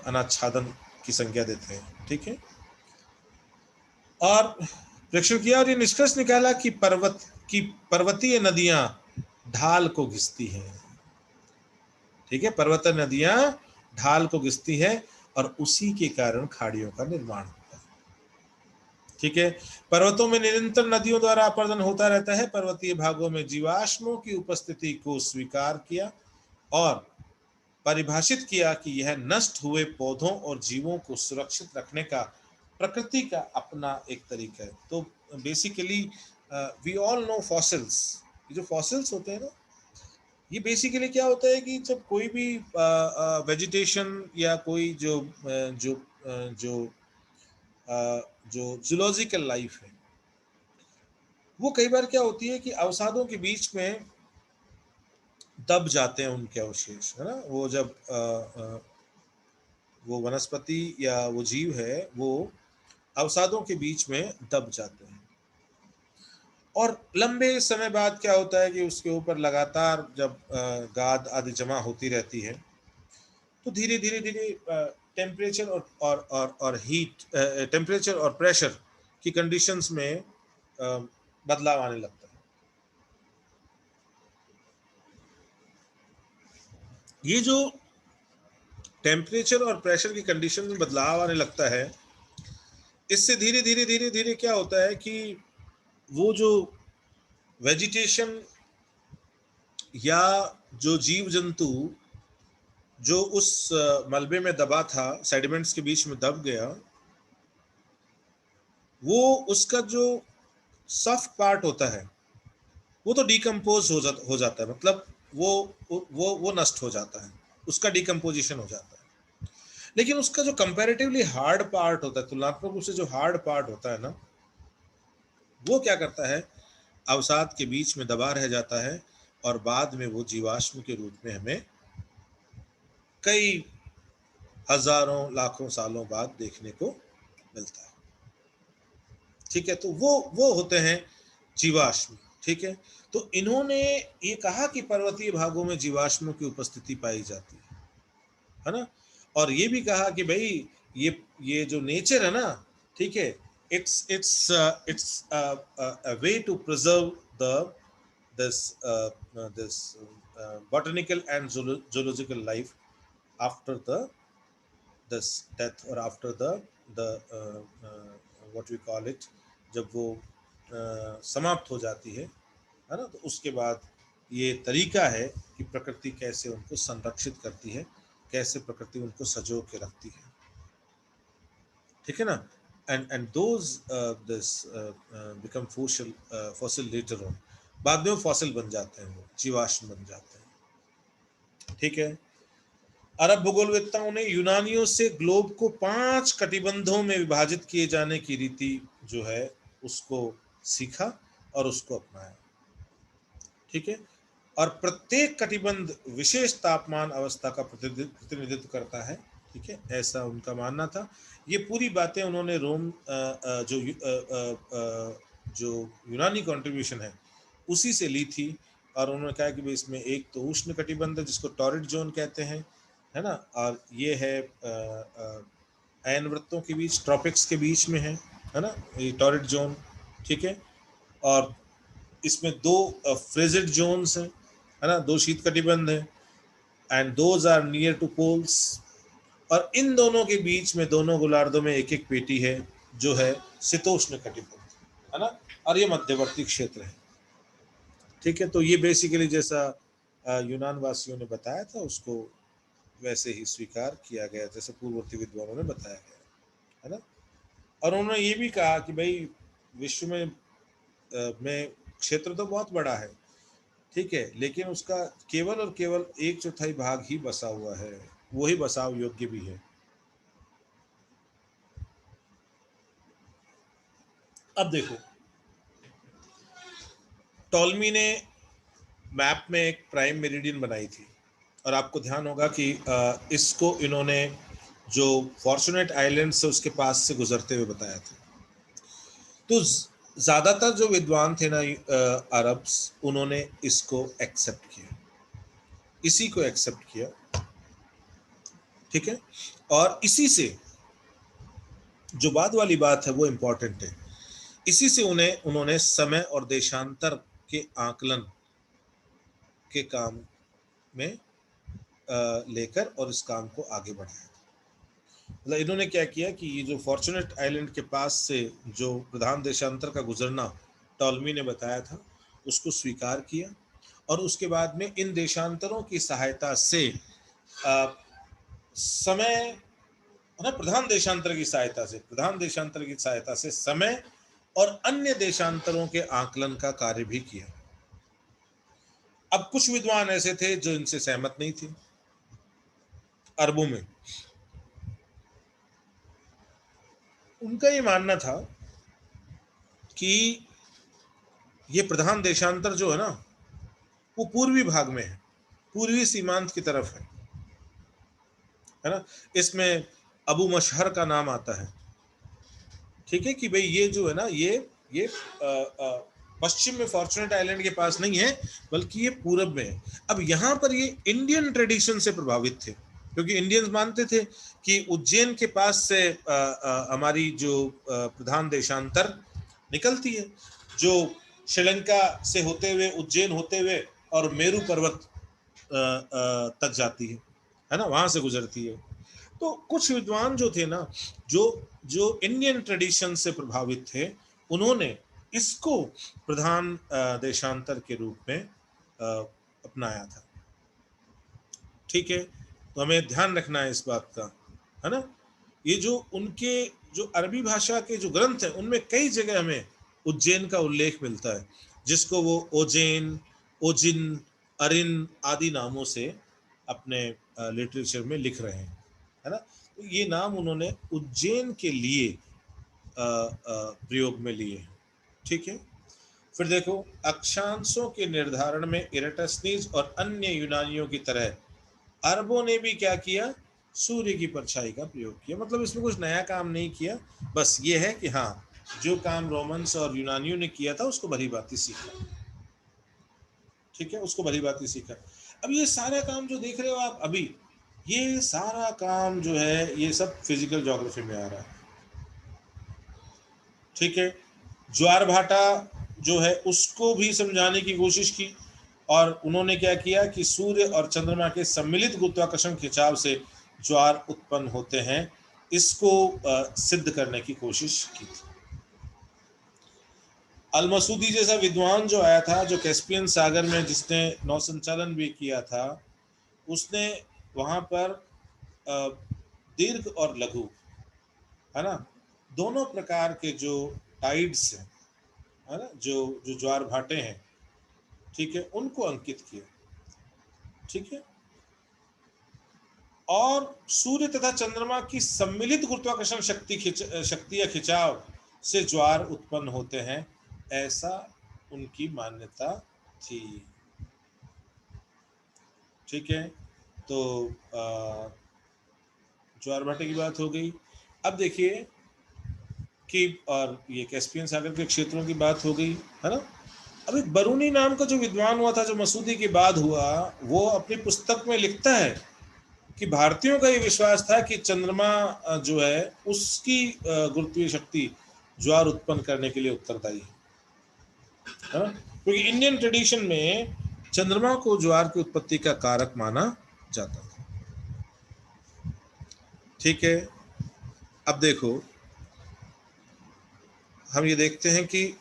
अनाच्छादन की संज्ञा देते हैं, ठीक है। और प्रेक्षण किया और ये निष्कर्ष निकाला कि पर्वतीय नदियां ढाल को घिसती हैं, ठीक है। पर्वतीय नदियां ढाल को घिसती हैं और उसी के कारण खाड़ियों का निर्माण होता है, ठीक है। पर्वतों में निरंतर नदियों द्वारा अपर्दन होता रहता है। पर्वतीय भागों में जीवाश्मों की उपस्थिति को स्वीकार किया और परिभाषित किया कि यह नष्ट हुए पौधों और जीवों को सुरक्षित रखने का प्रकृति का अपना एक तरीका है। तो basically we all know fossils, ये जो फॉसिल्स होते हैं ना, ये बेसिकली क्या होता है कि जब कोई भी वेजिटेशन या कोई जो जो जो जूलॉजिकल लाइफ है, वो कई बार क्या होती है कि अवसादों के बीच में दब जाते हैं उनके अवशेष, है ना। वो जब वो वनस्पति या वो जीव है वो अवसादों के बीच में दब जाते हैं, और लंबे समय बाद क्या होता है कि उसके ऊपर लगातार जब गाद आदि जमा होती रहती है, तो धीरे धीरे धीरे टेम्परेचर और हीट, टेम्परेचर और प्रेशर की कंडीशंस में बदलाव आने लगता है। ये जो टेम्परेचर और प्रेशर की कंडीशन में बदलाव आने लगता है, इससे धीरे धीरे धीरे धीरे क्या होता है कि वो जो वेजिटेशन या जो जीव जंतु जो उस मलबे में दबा था, सेडिमेंट्स के बीच में दब गया, वो उसका जो सॉफ्ट पार्ट होता है वो तो डिकम्पोज हो जाता है, मतलब वो नष्ट हो जाता है, उसका डिकम्पोजिशन हो जाता है। लेकिन उसका जो कंपैरेटिवली हार्ड पार्ट होता है, तुलनात्मक रूप से जो हार्ड पार्ट होता है ना, वो क्या करता है, अवसाद के बीच में दबा रह जाता है, और बाद में वो जीवाश्म के रूप में हमें कई हजारों लाखों सालों बाद देखने को मिलता है, ठीक है। तो वो होते हैं जीवाश्म, ठीक है। तो इन्होंने ये कहा कि पर्वतीय भागों में जीवाश्मों की उपस्थिति पाई जाती है ना। और ये भी कहा कि भाई ये जो नेचर है ना, ठीक है, it's a way to preserve the this botanical and zoological life after this death, or after the what we call it, जब वो समाप्त हो जाती है ना, तो उसके बाद ये तरीका है कि प्रकृति कैसे उनको संरक्षित करती है, कैसे प्रकृति उनको सजो के रखती है, ठीक है ना। And those this become fossil later on, बाद में फॉसिल बन जाते हैं, वो जीवाश्म बन जाते हैं। ठीक है। अरब भूगोलवेत्ताओं ने यूनानियों से ग्लोब को 5 कटिबंधों में विभाजित किए जाने की रीति जो है उसको सीखा और उसको अपनाया। ठीक है। और प्रत्येक कटिबंध विशेष तापमान अवस्था का प्रतिनिधित्व करता है। ठीक है, ऐसा उनका मानना था। ये पूरी बातें उन्होंने रोम जो यूनानी कंट्रीब्यूशन है उसी से ली थी। और उन्होंने कहा कि भाई इसमें एक तो उष्ण कटिबंध जिसको टॉरिड जोन कहते हैं, है ना, और ये है अयन वृत्तों के बीच, ट्रॉपिक्स के बीच में है ना, ये टॉरिड जोन। ठीक है। और इसमें 2 फ्रिजिड जोन्स हैं, है ना, 2 शीत कटिबंध है, and those are near to poles. और इन दोनों के बीच में दोनों गोलार्धों में एक एक पेटी है जो है शीतोष्ण कटिबंध, है ना, और ये मध्यवर्ती क्षेत्र है। ठीक है। तो ये बेसिकली जैसा यूनान वासियों ने बताया था उसको वैसे ही स्वीकार किया गया जैसे पूर्ववर्ती विद्वानों ने बताया गया, है ना। और उन्होंने ये भी कहा कि भाई विश्व में क्षेत्र तो बहुत बड़ा है, ठीक है, लेकिन उसका केवल और केवल 1/4 भाग ही बसा हुआ है, वही बसाव योग्य भी है। अब देखो, टॉलमी ने मैप में एक प्राइम मेरिडियन बनाई थी, और आपको ध्यान होगा कि इसको इन्होंने जो फॉर्चुनेट आइलैंड से उसके पास से गुजरते हुए बताया था। तो ज्यादातर जो विद्वान थे ना अरब्स, उन्होंने इसको एक्सेप्ट किया, इसी को एक्सेप्ट किया। ठीक है। और इसी से जो बाद वाली बात है वो इंपॉर्टेंट है, इसी से उन्होंने समय और देशांतर के आकलन के काम में लेकर और इस काम को आगे बढ़ाया। मतलब इन्होंने क्या किया कि ये जो फॉर्चुनेट आइलैंड के पास से जो प्रधान देशांतर का गुजरना टॉलमी ने बताया था उसको स्वीकार किया, और उसके बाद में इन देशांतरों की सहायता से समय, ना, प्रधान देशांतर की सहायता से समय और अन्य देशांतरों के आकलन का कार्य भी किया। अब कुछ विद्वान ऐसे थे जो इनसे सहमत नहीं थे। अरबों में उनका ये मानना था कि ये प्रधान देशांतर जो है ना वो पूर्वी भाग में है, पूर्वी सीमांत की तरफ है ना, इसमें अबू मशहर का नाम आता है। ठीक है, कि भाई ये जो है ना ये पश्चिम में फॉर्चुनेट आइलैंड के पास नहीं है बल्कि ये पूरब में है। अब यहाँ पर ये इंडियन ट्रेडिशन से प्रभावित थे, क्योंकि इंडियंस मानते थे कि उज्जैन के पास से हमारी जो प्रधान देशांतर निकलती है, जो श्रीलंका से होते हुए, उज्जैन होते हुए और मेरू पर्वत तक जाती है ना, वहां से गुजरती है। तो कुछ विद्वान जो थे ना, जो जो इंडियन ट्रेडिशन से प्रभावित थे, उन्होंने इसको प्रधान देशांतर के रूप में अपनाया था। ठीक है। तो हमें ध्यान रखना है इस बात का, है ना। ये जो उनके जो अरबी भाषा के जो ग्रंथ हैं उनमें कई जगह हमें उज्जैन का उल्लेख मिलता है, जिसको वो ओजैन, ओजिन, अरिन आदि नामों से अपने लिटरेचर में लिख रहे हैं, है ना। तो ये नाम उन्होंने उज्जैन के लिए प्रयोग में लिए। ठीक है। फिर देखो, अक्षांशों के निर्धारण में इरेटस्नीज और अन्य यूनानियों की तरह अरबों ने भी क्या किया, सूर्य की परछाई का प्रयोग किया। मतलब इसमें कुछ नया काम नहीं किया, बस ये है कि हाँ, जो काम रोमन्स और यूनानियों ने किया था उसको भली भांति सीखा। ठीक है, उसको भली भांति सीखा। अब ये सारा काम जो देख रहे हो आप अभी, ये सारा काम जो है ये सब फिजिकल ज्योग्राफी में आ रहा है। ठीक है। ज्वार भाटा जो है उसको भी समझाने की कोशिश की, और उन्होंने क्या किया कि सूर्य और चंद्रमा के सम्मिलित गुरुत्वाकर्षण खिंचाव से ज्वार उत्पन्न होते हैं, इसको सिद्ध करने की कोशिश की थी। अलमसूदी जैसा विद्वान जो आया था, जो कैस्पियन सागर में जिसने नौ संचालन भी किया था, उसने वहां पर दीर्घ और लघु, है ना, दोनों प्रकार के जो टाइड्स हैं, है ना, जो जो ज्वार भाटे हैं, ठीक है, उनको अंकित किया। ठीक है, और सूर्य तथा चंद्रमा की सम्मिलित गुरुत्वाकर्षण शक्ति या खिंचाव से ज्वार उत्पन्न होते हैं, ऐसा उनकी मान्यता थी। ठीक है, तो ज्वार भाटे की बात हो गई। अब देखिए कि और ये कैस्पियन सागर के क्षेत्रों की बात हो गई, है ना। अब एक बरूनी नाम का जो विद्वान हुआ था, जो मसूदी के बाद हुआ, वो अपनी पुस्तक में लिखता है कि भारतीयों का ये विश्वास था कि चंद्रमा जो है उसकी गुरुत्वीय शक्ति ज्वार उत्पन्न करने के लिए उत्तरदायी है ना, क्योंकि इंडियन ट्रेडिशन में चंद्रमा को ज्वार की उत्पत्ति का कारक माना जाता था। ठीक है, अब देखो हम ये देखते हैं कि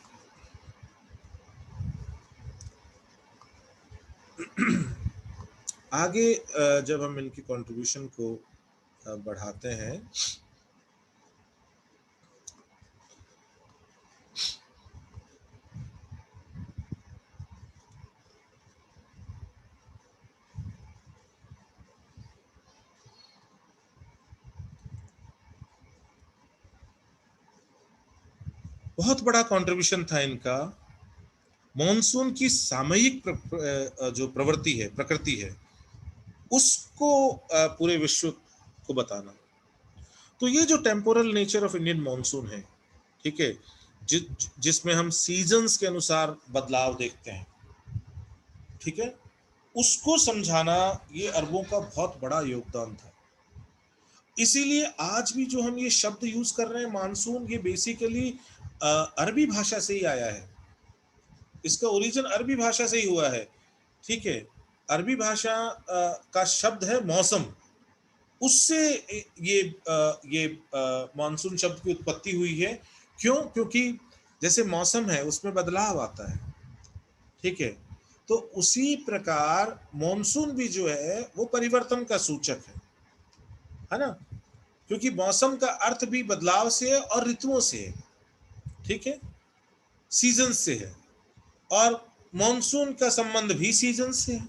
आगे जब हम इनकी कंट्रीब्यूशन को बढ़ाते हैं, बहुत बड़ा कंट्रीब्यूशन था इनका मॉनसून की सामयिक जो प्रवृत्ति है, प्रकृति है, उसको पूरे विश्व को बताना। तो ये जो temporal nature of Indian monsoon है, ठीक है, जिसमें हम सीजन्स के अनुसार बदलाव देखते हैं, ठीक है, उसको समझाना ये अरबों का बहुत बड़ा योगदान था। इसीलिए आज भी जो हम ये शब्द यूज कर रहे हैं मानसून, ये बेसिकली अरबी भाषा से ही आया है, इसका ओरिजिन अरबी भाषा से ही हुआ है। ठीक है, अरबी भाषा का शब्द है मौसम, उससे ये मानसून शब्द की उत्पत्ति हुई है। क्यों? क्योंकि जैसे मौसम है उसमें बदलाव आता है, ठीक है, तो उसी प्रकार मॉनसून भी जो है वो परिवर्तन का सूचक है ना, क्योंकि मौसम का अर्थ भी बदलाव से है और ऋतुओं से है, ठीक है, सीजन से है, और मॉनसून का संबंध भी सीजन से है।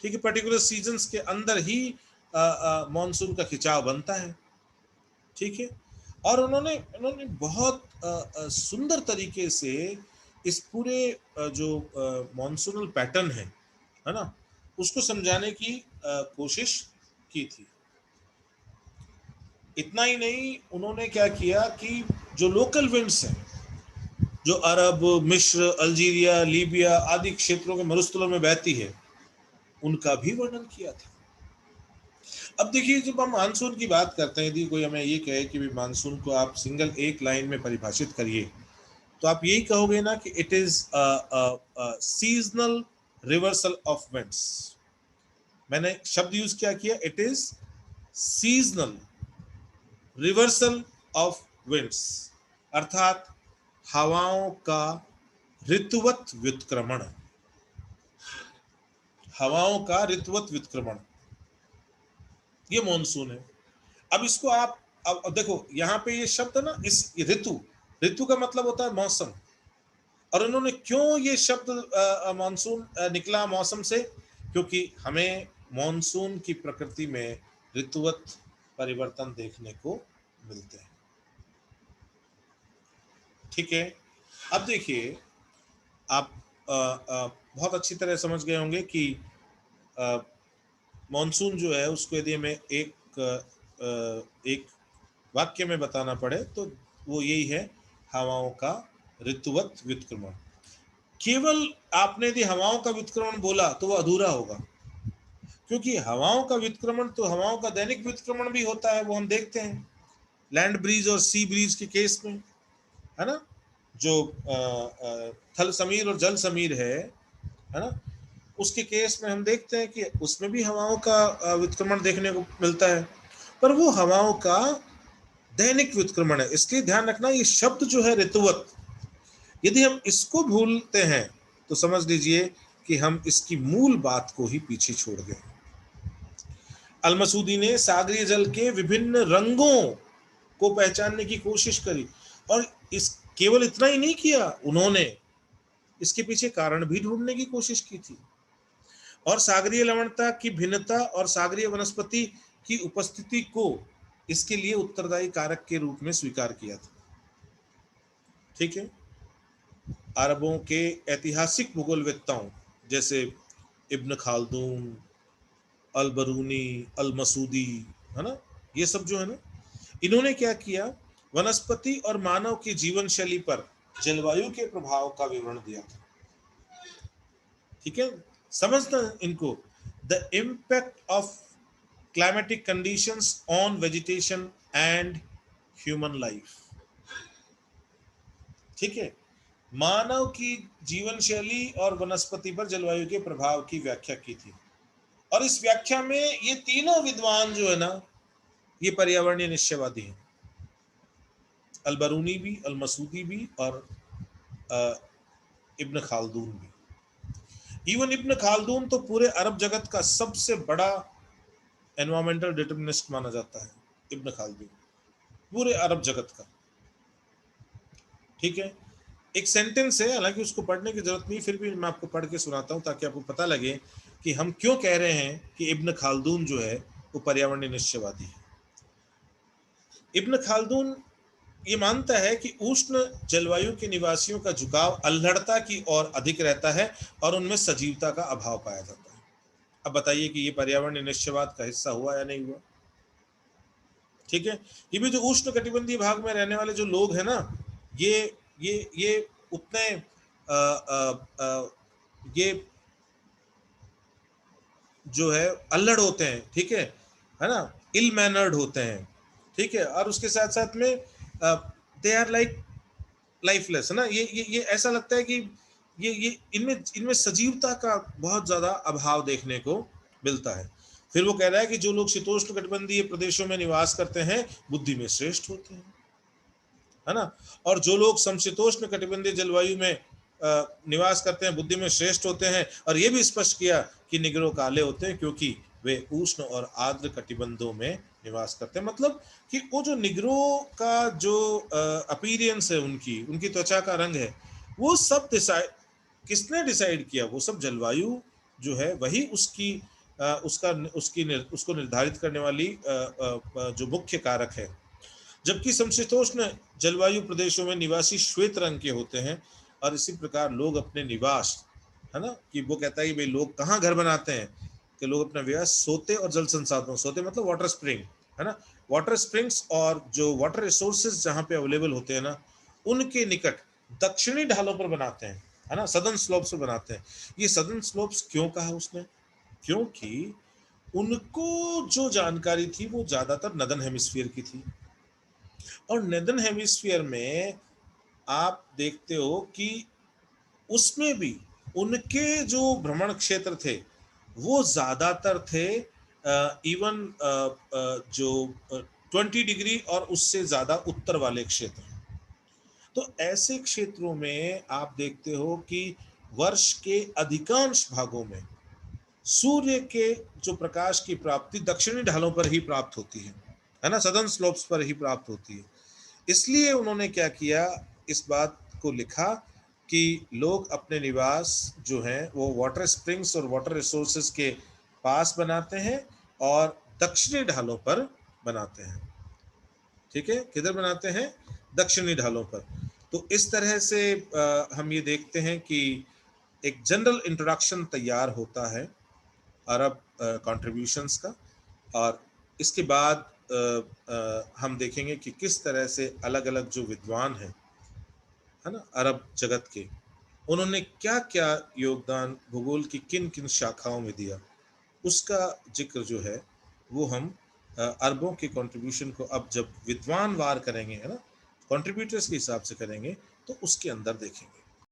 ठीक है, पर्टिकुलर सीजन्स के अंदर ही मॉनसून का खिंचाव बनता है। ठीक है, और उन्होंने बहुत सुंदर तरीके से इस पूरे जो मॉनसूनल पैटर्न है ना, उसको समझाने की कोशिश की थी। इतना ही नहीं, उन्होंने क्या किया कि जो लोकल विंड्स हैं, जो अरब, मिस्र, अल्जीरिया, लीबिया आदि क्षेत्रों के मरुस्थलों में बहती है, उनका भी वर्णन किया था। अब देखिए, जब हम मानसून की बात करते हैं, यदि कोई हमें ये कहे कि भी मानसून को आप सिंगल एक लाइन में परिभाषित करिए, तो आप यही कहोगे ना कि it is seasonal reversal of winds. मैंने शब्द यूज क्या किया, it is seasonal reversal of winds, अर्थात हवाओं का ऋतुवत व्युत्क्रमण, हवाओं का ऋतुवत व्युत्क्रमण, ये मॉनसून है। अब इसको आप अब देखो, यहाँ पे ये शब्द ना, इस ऋतु, ऋतु का मतलब होता है मौसम, और उन्होंने क्यों ये शब्द मॉनसून निकला मौसम से, क्योंकि हमें मॉनसून की प्रकृति में ऋतुवत परिवर्तन देखने को मिलते हैं। ठीक है, अब देखिए, आप बहुत अच्छी तरह समझ गए होंगे कि मॉनसून जो है उसको यदि हमें एक वाक्य में बताना पड़े तो वो यही है, हवाओं का ऋतुवत व्युत्क्रमण। केवल आपने यदि हवाओं का व्युत्क्रमण बोला तो वो अधूरा होगा, क्योंकि हवाओं का व्युत्क्रमण तो हवाओं का दैनिक व्युत्क्रमण भी होता है, वो हम देखते हैं लैंड ब्रीज और सी ब्रीज के केस में, है ना, जो थल समीर और जल समीर है ना, उसके केस में हम देखते हैं कि उसमें भी हवाओं का व्युत्क्रमण देखने को मिलता है, पर वो हवाओं का दैनिक व्युत्क्रमण है। इसलिए ध्यान रखना, ये शब्द जो है ऋतुवत, यदि हम इसको भूलते हैं तो समझ लीजिए कि हम इसकी मूल बात को ही पीछे छोड़ गए। अल-मसूदी ने सागरीय जल के विभिन्न रंगों को पहचानने की कोशिश करी, और इस केवल इतना ही नहीं किया, उन्होंने इसके पीछे कारण भी ढूंढने की कोशिश की थी, और सागरीय लवणता की भिन्नता और सागरीय वनस्पति की उपस्थिति को इसके लिए उत्तरदायी कारक के रूप में स्वीकार किया था। ठीक है। अरबों के ऐतिहासिक भूगोलवेत्ताओं जैसे इब्न खालदून, अल बरूनी, अल मसूदी, है ना, ये सब जो है ना, इन्होंने क्या किया, वनस्पति और मानव की जीवन शैली पर जलवायु के प्रभाव का विवरण दिया था। ठीक है, समझना इनको, the impact of climatic conditions on vegetation and human life. ठीक है, मानव की जीवन शैली और वनस्पति पर जलवायु के प्रभाव की व्याख्या की थी, और इस व्याख्या में ये तीनों विद्वान जो है ना, ये पर्यावरणीय निश्चयवादी हैं, अल बरूनी भी, अल मसूदी भी, और इब्न खालदून भी। इवन इब्न खालदून तो पूरे अरब जगत का सबसे बड़ा एनवायरमेंटल डिटर्मिनिस्ट माना जाता है, इब्न खालदून, पूरे अरब जगत का। ठीक है, एक सेंटेंस है, हालांकि उसको पढ़ने की जरूरत नहीं, फिर भी मैं आपको पढ़ के सुनाता हूं ताकि आपको पता लगे कि हम क्यों कह रहे हैं कि इब्न खालदून जो है वो पर्यावरणीय निश्चयवादी है। इब्न खालदून ये मानता है कि उष्ण जलवायु के निवासियों का झुकाव अल्हड़ता की ओर अधिक रहता है और उनमें सजीवता का अभाव पाया जाता है। अब बताइए कि ये पर्यावरणीय निश्चयवाद का हिस्सा हुआ या नहीं हुआ। ठीक है, ये भी जो उष्ण कटिबंधीय भाग में रहने वाले जो लोग हैं ना, ये उतने ये जो है अल्लड़ होते हैं, ठीक है ना, इल मैनर्ड होते हैं, ठीक है, और उसके साथ साथ में दे आर लाइक लाइफलेस, है ना, ये ऐसा लगता है कि ये इनमें इनमें सजीवता का बहुत ज्यादा अभाव देखने को मिलता है। फिर वो कह रहा है कि जो लोग शीतोष्ण कटिबंधीय प्रदेशों में निवास करते हैं बुद्धि में श्रेष्ठ होते हैं, है ना, और जो लोग समशीतोष्ण कटिबंधीय जलवायु में निवास करते हैं बुद्धि में श्रेष्ठ होते हैं। और ये भी स्पष्ट किया कि निग्रो काले होते हैं क्योंकि वे उष्ण और आर्द्र कटिबंधों में निवास करते हैं। मतलब कि वो जो निग्रो का जो अपीरियंस है, उनकी उनकी त्वचा का रंग है, वो सब डिसाइड, किसने डिसाइड किया, वो सब जलवायु जो है वही उसकी उसको निर्धारित करने वाली जो मुख्य कारक है। जबकि समशीतोष्ण जलवायु प्रदेशों में निवासी श्वेत रंग के होते हैं, और इसी प्रकार लोग अपने निवास, है ना, कि वो कहता है कि भाई लोग कहाँ घर बनाते हैं, कि लोग अपना निवास सोते और जल संसाधनों, सोते मतलब वाटर स्प्रिंग, है ना, वाटर स्प्रिंग्स और जो वाटर रिसोर्सेज जहाँ पे अवेलेबल होते हैं ना, उनके निकट दक्षिणी ढालों पर बनाते हैं, है ना, सदर्न स्लोप्स पर बनाते हैं। ये सदर्न स्लोप्स क्यों कहा उसने, क्योंकि उनको जो जानकारी थी वो ज्यादातर नदर्न हेमिस्फीयर की थी, और नदर्न हेमिस्फीयर में आप देखते हो कि उसमें भी उनके जो भ्रमण क्षेत्र थे वो ज्यादातर थे इवन जो 20 डिग्री और उससे ज्यादा उत्तर वाले क्षेत्र। तो ऐसे क्षेत्रों में आप देखते हो कि वर्ष के अधिकांश भागों में सूर्य के जो प्रकाश की प्राप्ति दक्षिणी ढालों पर ही प्राप्त होती है ना, सदर्न स्लोप्स पर ही प्राप्त होती है। इसलिए उन्होंने क्या किया, इस बात को लिखा कि लोग अपने निवास जो हैं वो वाटर स्प्रिंग्स और वाटर रिसोर्सेज के पास बनाते हैं और दक्षिणी ढालों पर बनाते हैं। ठीक है, किधर बनाते हैं, दक्षिणी ढालों पर। तो इस तरह से हम ये देखते हैं कि एक जनरल इंट्रोडक्शन तैयार होता है अरब कंट्रीब्यूशंस का, और इसके बाद हम देखेंगे कि किस तरह से अलग अलग जो विद्वान हैं, है ना, अरब जगत के, उन्होंने क्या क्या योगदान भूगोल की किन किन शाखाओं में दिया, उसका जिक्र जो है वो हम अरबों के कंट्रीब्यूशन को अब जब विद्वान वार करेंगे, है ना, कंट्रीब्यूटर्स के हिसाब से करेंगे, तो उसके अंदर देखेंगे।